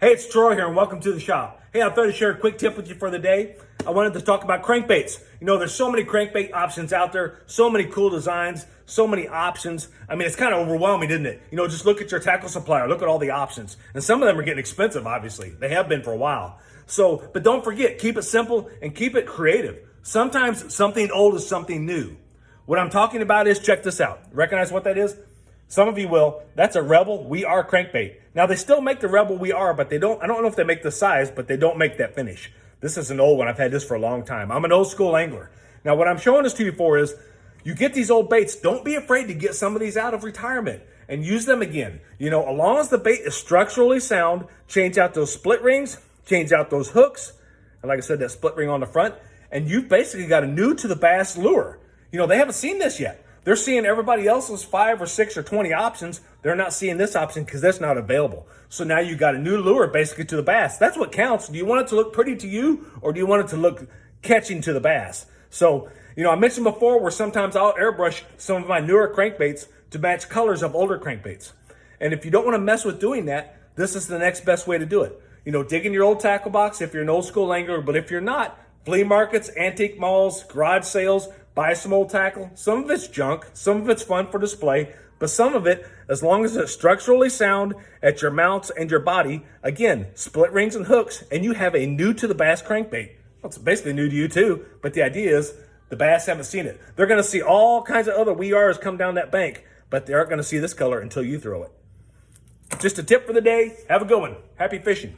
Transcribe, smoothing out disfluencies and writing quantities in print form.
Hey, it's Troy here, and welcome to the shop. Hey, I thought I'd share a quick tip with you for the day. I wanted to talk about crankbaits. You know, there's so many crankbait options out there, so many cool designs, so many options. I mean, it's kind of overwhelming, isn't it? You know, just look at your tackle supplier, look at all the options. And some of them are getting expensive, obviously. They have been for a while. So, but don't forget, keep it simple and keep it creative. Sometimes something old is something new. What I'm talking about is, check this out. Recognize what that is? Some of you will. That's a Rebel We Are crankbait. Now, they still make the Rebel We Are, but I don't know if they make the size, but they don't make that finish. This is an old one. I've had this for a long time. I'm an old school angler. Now, what I'm showing this to you for is, you get these old baits. Don't be afraid to get some of these out of retirement and use them again. You know, as long as the bait is structurally sound, change out those split rings, change out those hooks, and like I said, that split ring on the front, and you've basically got a new to the bass lure. You know, they haven't seen this yet. They're seeing everybody else's 5 or 6 or 20 options. They're not seeing this option because that's not available. So now you got a new lure basically to the bass. That's what counts. Do you want it to look pretty to you, or do you want it to look catching to the bass? So, you know, I mentioned before where sometimes I'll airbrush some of my newer crankbaits to match colors of older crankbaits. And if you don't want to mess with doing that, this is the next best way to do it. You know, dig in your old tackle box if you're an old school angler, but if you're not, flea markets, antique malls, garage sales, buy some old tackle. Some of it's junk, some of it's fun for display, but some of it, as long as it's structurally sound at your mounts and your body, again, split rings and hooks, and you have a new to the bass crankbait. Well, it's basically new to you too, but the idea is the bass haven't seen it. They're gonna see all kinds of other We Ares come down that bank, but they aren't gonna see this color until you throw it. Just a tip for the day. Have a good one. Happy fishing.